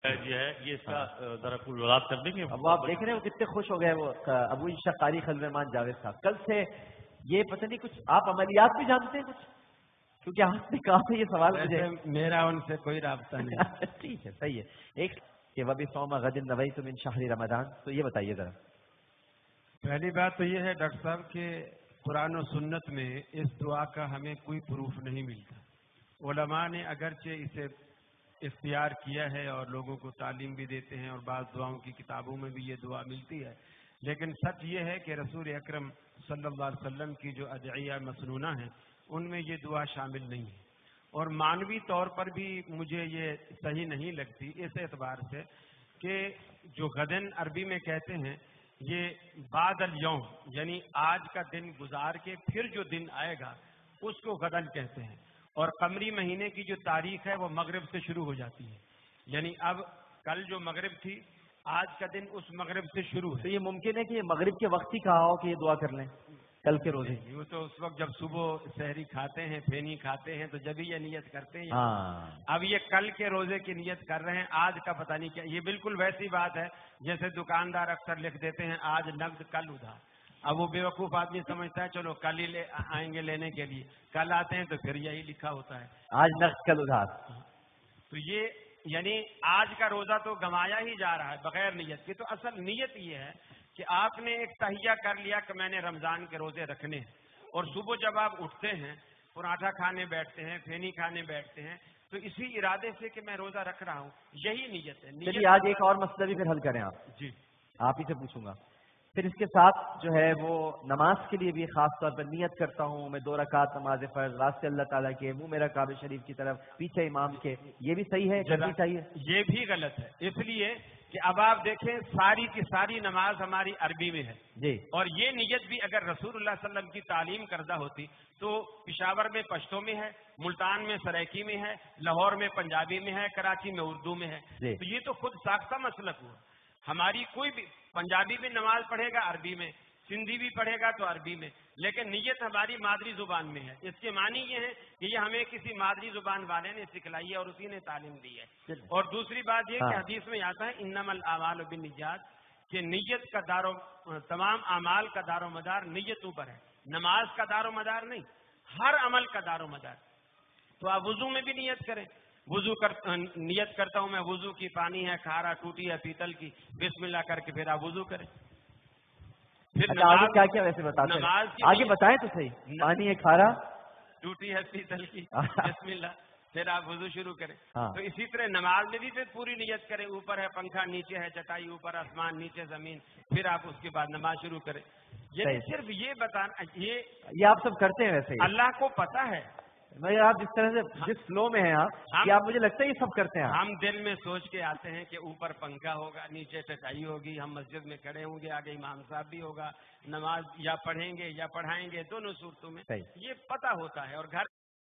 جو ہے یہ اس کا ذرا کل وضاحت کر دیں گے. اب آپ دیکھ رہے ہو کتنے خوش ہو گئے وہ ابو انشا قاری خلویمان جاوید صاحب. کل سے یہ پتہ نہیں کچھ آپ عملیات بھی جانتے ہیں کچھ، کیونکہ آپ نے کہا تھا یہ سوال مجھے. میرا ان سے کوئی رابطہ نہیں. ٹھیک ہے، صحیح ہے. ایک کہ وبی صوم غد نویت من شہر رمضان، تو یہ بتائیے ذرا. پہلی بات تو یہ ہے ڈاکٹر صاحب کہ قرآن و سنت میں اس دعا کا ہمیں کوئی پروف نہیں ملتا. علماء نے اگرچہ اسے اختیار کیا ہے اور لوگوں کو تعلیم بھی دیتے ہیں اور بعض دعاؤں کی کتابوں میں بھی یہ دعا ملتی ہے، لیکن سچ یہ ہے کہ رسول اکرم صلی اللہ علیہ وسلم کی جو ادعیہ مسنونہ ہیں ان میں یہ دعا شامل نہیں ہے، اور معنوی طور پر بھی مجھے یہ صحیح نہیں لگتی اس اعتبار سے کہ جو غدن عربی میں کہتے ہیں یہ بعد الیوم، یعنی آج کا دن گزار کے پھر جو دن آئے گا اس کو غدن کہتے ہیں، اور قمری مہینے کی جو تاریخ ہے وہ مغرب سے شروع ہو جاتی ہے. یعنی اب کل جو مغرب تھی آج کا دن اس مغرب سے شروع ہے. تو یہ ممکن ہے کہ یہ مغرب کے وقت ہی کہا ہو کہ یہ دعا کر لیں کل کے روزے. وہ تو اس وقت جب صبح سحری کھاتے ہیں، پھینی کھاتے ہیں، تو جب ہی یہ نیت کرتے ہیں. اب یہ کل کے روزے کی نیت کر رہے ہیں، آج کا پتہ نہیں کیا. یہ بالکل ویسی بات ہے جیسے دکاندار اکثر لکھ دیتے ہیں آج نقد کل ادھار. اب وہ بیوقوف آدمی سمجھتا ہے چلو کل ہی آئیں گے لینے کے لیے، کل آتے ہیں تو پھر یہی لکھا ہوتا ہے آج نقد کل ادھار. تو یہ یعنی آج کا روزہ تو گنوایا ہی جا رہا ہے بغیر نیت کی. تو اصل نیت یہ ہے کہ آپ نے ایک تہیہ کر لیا کہ میں نے رمضان کے روزے رکھنے ہیں، اور صبح جب آپ اٹھتے ہیں پراٹھا کھانے بیٹھتے ہیں، پھینی کھانے بیٹھتے ہیں، تو اسی ارادے سے کہ میں روزہ رکھ رہا ہوں، یہی نیت ہے. چلیے آج ایک اور مسئلہ بھی پھر حل کریں آپ. جی آپ ہی سے پوچھوں گا. پھر اس کے ساتھ جو ہے وہ نماز کے لیے بھی خاص طور پر نیت کرتا ہوں میں 2 رکعت نماز فرض واسطے اللہ تعالیٰ کے، منہ میرا کعبہ شریف کی طرف، پیچھے امام کے. یہ بھی صحیح ہے، کرنی چاہیے؟ یہ بھی غلط ہے، اس لیے کہ اب آپ دیکھیں ساری کی ساری نماز ہماری عربی میں ہے جی، اور یہ نیت بھی اگر رسول اللہ صلی اللہ علیہ وسلم کی تعلیم کردہ ہوتی تو پشاور میں پشتو میں ہے، ملتان میں سرائکی میں ہے، لاہور میں پنجابی میں ہے، کراچی میں اردو میں ہے. تو یہ تو خود ساختہ مسلک ہوا. ہماری کوئی بھی پنجابی بھی نماز پڑھے گا عربی میں، سندھی بھی پڑھے گا تو عربی میں، لیکن نیت ہماری مادری زبان میں ہے. اس کے معنی یہ ہے کہ یہ ہمیں کسی مادری زبان والے نے سکھلائی ہے اور اسی نے تعلیم دی ہے. اور دوسری بات یہ کہ حدیث میں آتا ہے انما الاعمال بالنیات، کہ نیت کا تمام اعمال کا دار و مدار نیتوں پر ہے، نماز کا دار و مدار نہیں، ہر عمل کا دار و مدار. تو آپ وضو میں بھی نیت کریں. نیت کرتا ہوں میں وضو کی، پانی ہے کھارا، ٹوٹی ہے پیتل کی، بسم اللہ کر کے پھر آپ وضو کریں. پھر کیا کیا ویسے بتاتے ہیں آگے بتائیں تو صحیح. پانی ہے کھارا، ٹوٹی ہے پیتل کی، بسم اللہ، پھر آپ وضو شروع کریں. تو اسی طرح نماز میں بھی پھر پوری نیت کریں. اوپر ہے پنکھا، نیچے ہے چٹائی، اوپر آسمان نیچے زمین، پھر آپ اس کے بعد نماز شروع کریں. یہ صرف یہ بتانا، یہ آپ سب کرتے ہیں ویسے اللہ کو پتا ہے. میں آپ جس طرح سے جس فلو میں ہیں آپ مجھے لگتا ہے یہ سب کرتے ہیں. ہم دل میں سوچ کے آتے ہیں کہ اوپر پنکھا ہوگا، نیچے چٹائی ہوگی، ہم مسجد میں کھڑے ہوں گے، آگے امام صاحب بھی ہوگا، نماز یا پڑھیں گے یا پڑھائیں گے، دونوں صورتوں میں یہ پتہ ہوتا ہے. اور گھر